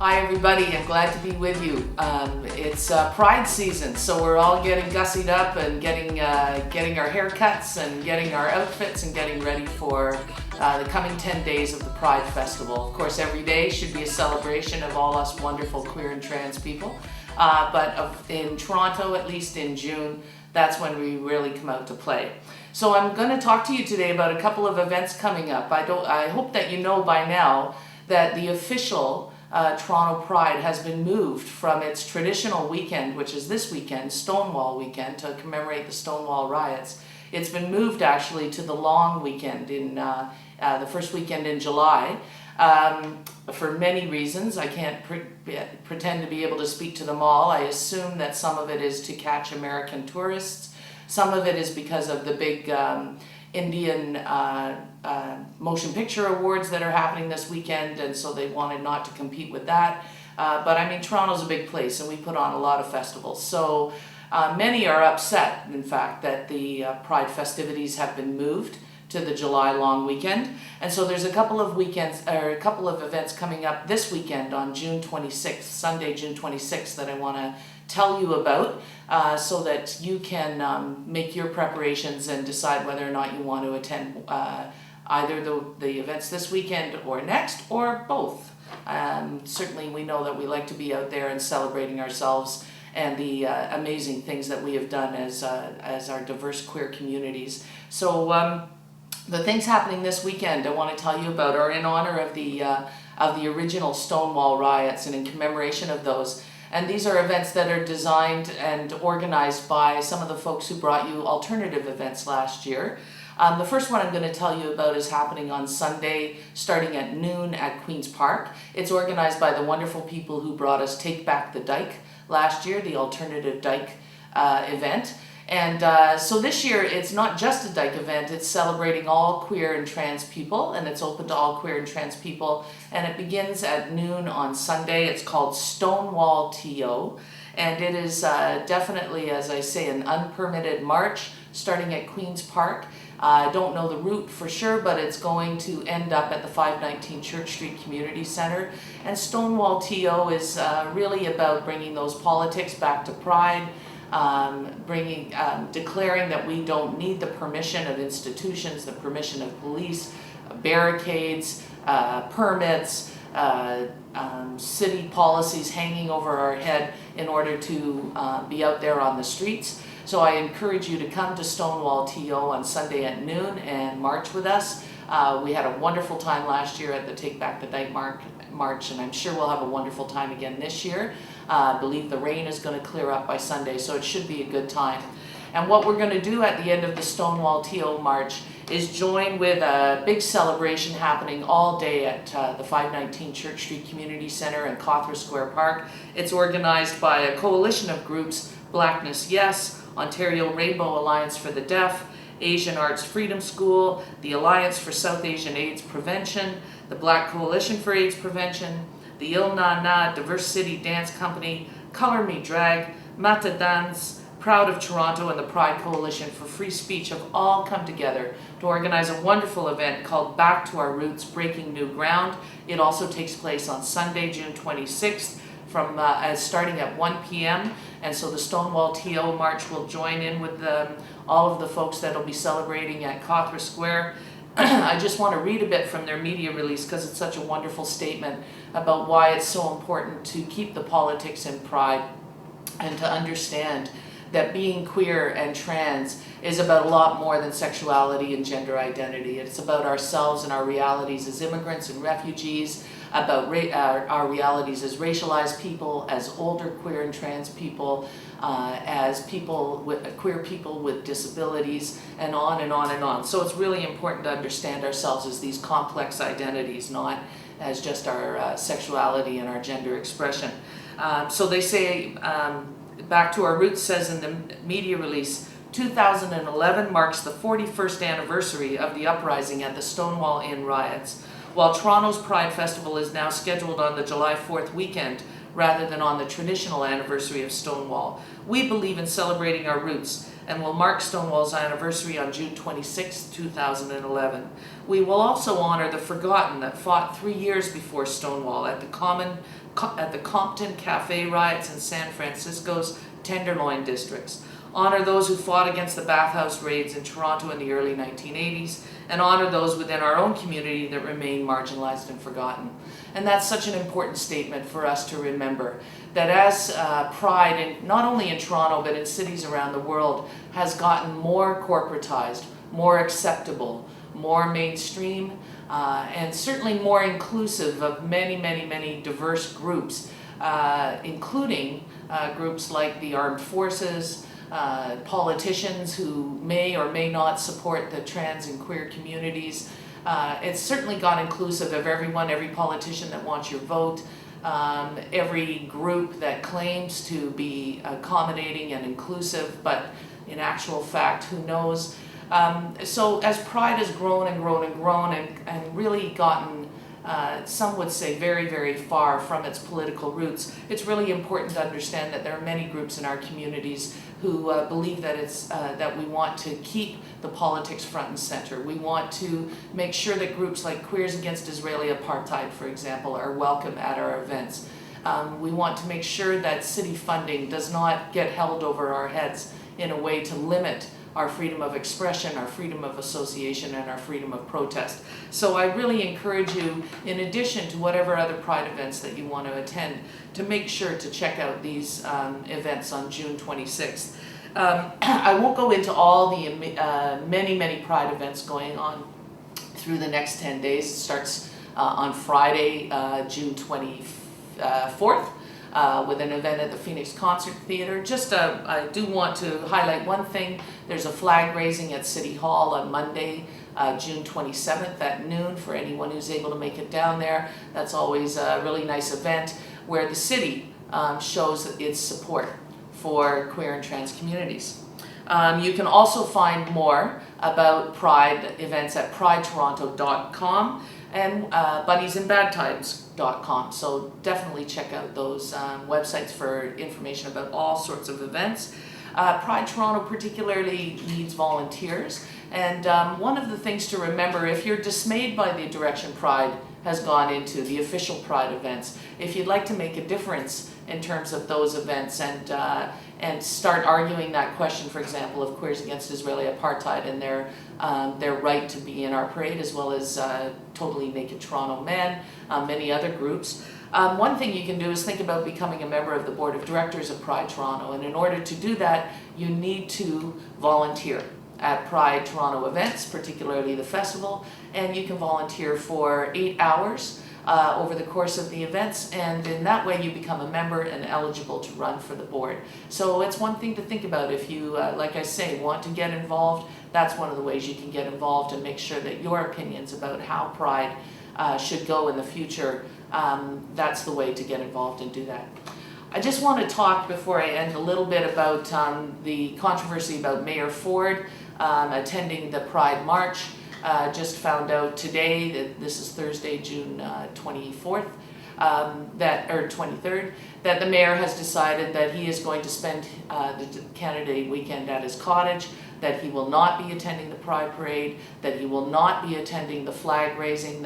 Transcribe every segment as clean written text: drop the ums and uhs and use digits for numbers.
Hi everybody, I'm glad to be with you. It's Pride season, so we're all getting gussied up and getting our haircuts and getting our outfits and getting ready for the coming 10 days of the Pride Festival. Of course, every day should be a celebration of all us wonderful queer and trans people, but in Toronto, at least in June, that's when we really come out to play. So I'm going to talk to you today about a couple of events coming up. I hope that you know by now that the official Toronto Pride has been moved from its traditional weekend, which is this weekend, Stonewall weekend, to commemorate the Stonewall riots. It's been moved actually to the long weekend in the first weekend in July. For many reasons. I can't pretend to be able to speak to them all. I assume that some of it is to catch American tourists. Some of it is because of the big Indian motion picture awards that are happening this weekend, and so they wanted not to compete with that. But I mean, Toronto's a big place and we put on a lot of festivals. So many are upset, in fact, that the Pride festivities have been moved to the July long weekend. And so there's a couple of events coming up this weekend on June 26th, Sunday, June 26th, that I want to tell you about so that you can make your preparations and decide whether or not you want to attend either the events this weekend or next, or both. Certainly we know that we like to be out there and celebrating ourselves and the amazing things that we have done as our diverse queer communities. So the things happening this weekend I want to tell you about are in honor of the original Stonewall riots and in commemoration of those. And these are events that are designed and organized by some of the folks who brought you alternative events last year. The first one I'm going to tell you about is happening on Sunday, starting at noon at Queen's Park. It's organized by the wonderful people who brought us Take Back the Dyke last year, the alternative dyke event. And so this year, it's not just a dyke event, it's celebrating all queer and trans people, and it's open to all queer and trans people. And it begins at noon on Sunday. It's called Stonewall TIO, and it is definitely, as I say, an unpermitted march starting at Queen's Park. I don't know the route for sure, but it's going to end up at the 519 Church Street Community Center. And Stonewall TIO is really about bringing those politics back to Pride, declaring that we don't need the permission of institutions, the permission of police, barricades, permits, city policies hanging over our head in order to be out there on the streets. So I encourage you to come to Stonewall TIO on Sunday at noon and march with us. We had a wonderful time last year at the Take Back the Dyke March, and I'm sure we'll have a wonderful time again this year. I believe the rain is going to clear up by Sunday, so it should be a good time. And what we're going to do at the end of the Stonewall TIO March is join with a big celebration happening all day at the 519 Church Street Community Center and Cawthra Square Park. It's organized by a coalition of groups: Blackness Yes, Ontario Rainbow Alliance for the Deaf, Asian Arts Freedom School, the Alliance for South Asian AIDS Prevention, the Black Coalition for AIDS Prevention, the Il Na Na Diverse City Dance Company, Color Me Drag, Mata Dance, Proud of Toronto, and the Pride Coalition for Free Speech have all come together to organize a wonderful event called Back to Our Roots, Breaking New Ground. It also takes place on Sunday, June 26th, from starting at 1 p.m. And so the Stonewall TIO March will join in with all of the folks that will be celebrating at Cawthra Square. I just want to read a bit from their media release because it's such a wonderful statement about why it's so important to keep the politics in Pride and to understand that being queer and trans is about a lot more than sexuality and gender identity. It's about ourselves and our realities as immigrants and refugees, about our realities as racialized people, as older queer and trans people, as queer people with disabilities, and on and on and on. So it's really important to understand ourselves as these complex identities, not as just our sexuality and our gender expression. So they say, Back to Our Roots says in the media release, 2011 marks the 41st anniversary of the uprising at the Stonewall Inn riots. While Toronto's Pride Festival is now scheduled on the July 4th weekend rather than on the traditional anniversary of Stonewall, we believe in celebrating our roots and will mark Stonewall's anniversary on June 26, 2011. We will also honor the forgotten that fought 3 years before Stonewall at the Compton Cafe riots in San Francisco's Tenderloin districts. Honor those who fought against the bathhouse raids in Toronto in the early 1980s, and honor those within our own community that remain marginalized and forgotten. And that's such an important statement for us to remember, that as Pride, not only in Toronto but in cities around the world, has gotten more corporatized, more acceptable, more mainstream, and certainly more inclusive of many, many, many diverse groups, including groups like the armed forces, politicians who may or may not support the trans and queer communities. It's certainly got inclusive of everyone, every politician that wants your vote, every group that claims to be accommodating and inclusive, but in actual fact, who knows? So as Pride has grown and grown and grown and really gotten, some would say, very, very far from its political roots, it's really important to understand that there are many groups in our communities who believe that that we want to keep the politics front and center. We want to make sure that groups like Queers Against Israeli Apartheid, for example, are welcome at our events. We want to make sure that city funding does not get held over our heads in a way to limit our freedom of expression, our freedom of association, and our freedom of protest. So I really encourage you, in addition to whatever other Pride events that you want to attend, to make sure to check out these events on June 26th. I won't go into all the many, many Pride events going on through the next 10 days. It starts on Friday, June 24th. With an event at the Phoenix Concert Theatre. I do want to highlight one thing. There's a flag raising at City Hall on Monday, June 27th at noon for anyone who's able to make it down there. That's always a really nice event where the city shows its support for queer and trans communities. You can also find more about Pride events at pridetoronto.com and bunniesandbadtimes.com. So definitely check out those websites for information about all sorts of events. Pride Toronto particularly needs volunteers, and one of the things to remember, if you're dismayed by the direction Pride has gone into, the official Pride events, if you'd like to make a difference in terms of those events and start arguing that question, for example, of Queers Against Israeli Apartheid and their right to be in our parade, as well as Totally Naked Toronto Men, many other groups. One thing you can do is think about becoming a member of the board of directors of Pride Toronto, and in order to do that, you need to volunteer at Pride Toronto events, particularly the festival, and you can volunteer for 8 hours over the course of the events, and in that way you become a member and eligible to run for the board. So it's one thing to think about. If you, like I say, want to get involved, that's one of the ways you can get involved and make sure that your opinions about how Pride should go in the future, that's the way to get involved and do that. I just want to talk, before I end, a little bit about the controversy about Mayor Ford attending the Pride March. Just found out today, that this is Thursday, June 24th, or 23rd, that the mayor has decided that he is going to spend the Canada Day weekend at his cottage, that he will not be attending the Pride Parade, that he will not be attending the flag raising,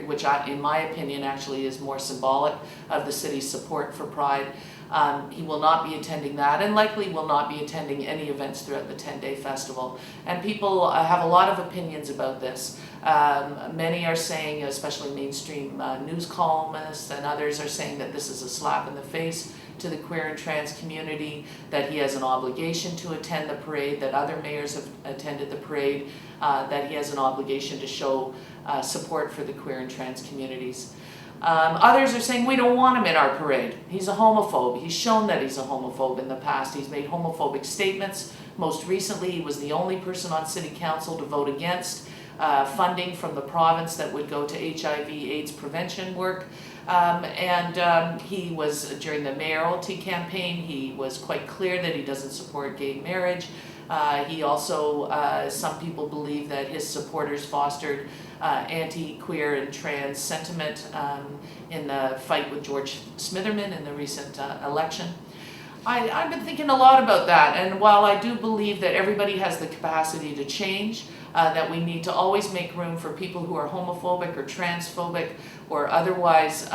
which in my opinion actually is more symbolic of the city's support for Pride. He will not be attending that, and likely will not be attending any events throughout the 10-day festival. And people have a lot of opinions about this. Many are saying, especially mainstream news columnists and others, are saying that this is a slap in the face to the queer and trans community, that he has an obligation to attend the parade, that other mayors have attended the parade, that he has an obligation to show support for the queer and trans communities. Others are saying we don't want him in our parade. He's a homophobe. He's shown that he's a homophobe in the past. He's made homophobic statements. Most recently, he was the only person on city council to vote against funding from the province that would go to HIV/AIDS prevention work. He was, during the mayoralty campaign, he was quite clear that he doesn't support gay marriage. He also, some people believe that his supporters fostered anti-queer and trans sentiment in the fight with George Smitherman in the recent election. I've been thinking a lot about that, and while I do believe that everybody has the capacity to change, that we need to always make room for people who are homophobic or transphobic or otherwise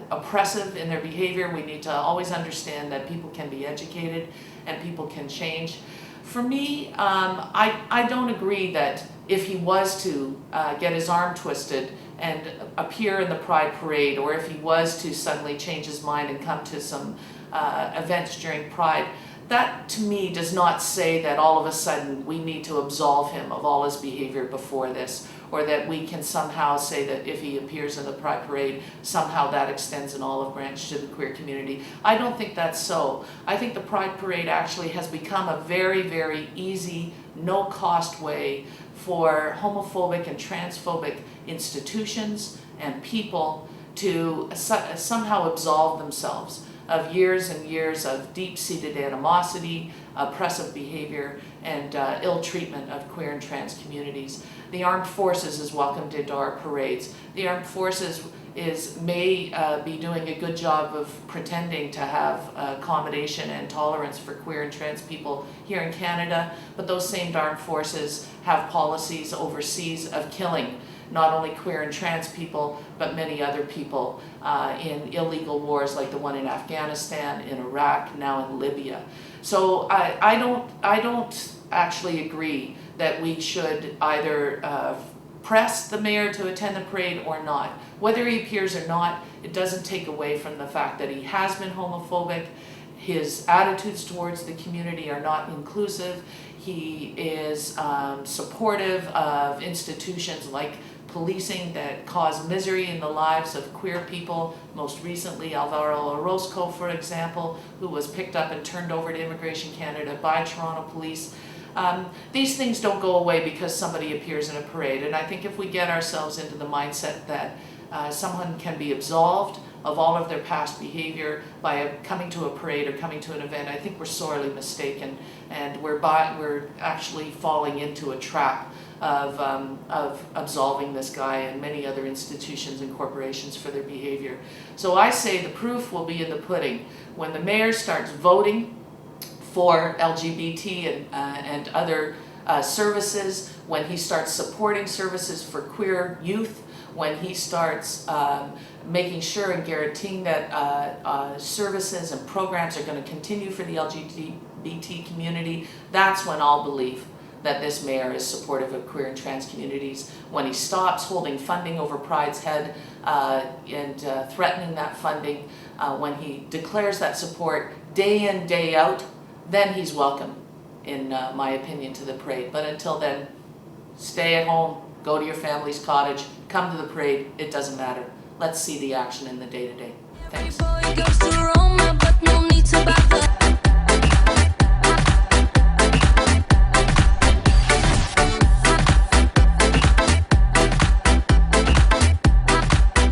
oppressive in their behavior, we need to always understand that people can be educated and people can change. For me, I don't agree that if he was to get his arm twisted and appear in the Pride Parade, or if he was to suddenly change his mind and come to some events during Pride, that to me does not say that all of a sudden we need to absolve him of all his behavior before this, or that we can somehow say that if he appears in the Pride Parade, somehow that extends an olive branch to the queer community. I don't think that's so. I think the Pride Parade actually has become a very, very easy, no-cost way for homophobic and transphobic institutions and people to somehow absolve themselves of years and years of deep-seated animosity, oppressive behavior, and ill treatment of queer and trans communities. The Armed Forces is welcomed into our parades. The Armed Forces may be doing a good job of pretending to have accommodation and tolerance for queer and trans people here in Canada, but those same armed forces have policies overseas of killing not only queer and trans people, but many other people in illegal wars like the one in Afghanistan, in Iraq, now in Libya. So I don't actually agree that we should either press the mayor to attend the parade or not. Whether he appears or not, it doesn't take away from the fact that he has been homophobic. His attitudes towards the community are not inclusive. He is supportive of institutions like policing that cause misery in the lives of queer people. Most recently, Alvaro Orozco, for example, who was picked up and turned over to Immigration Canada by Toronto police. These things don't go away because somebody appears in a parade, and I think if we get ourselves into the mindset that someone can be absolved of all of their past behavior by coming to a parade or coming to an event, I think we're sorely mistaken, and we're actually falling into a trap of absolving this guy and many other institutions and corporations for their behavior. So I say the proof will be in the pudding. When the mayor starts voting for LGBT and other services, when he starts supporting services for queer youth, when he starts making sure and guaranteeing that services and programs are going to continue for the LGBT community, that's when I'll believe that this mayor is supportive of queer and trans communities. When he stops holding funding over Pride's head and threatening that funding, when he declares that support day in, day out, then he's welcome, in my opinion, to the parade. But until then, stay at home, go to your family's cottage, come to the parade, it doesn't matter. Let's see the action in the day-to-day. Thanks.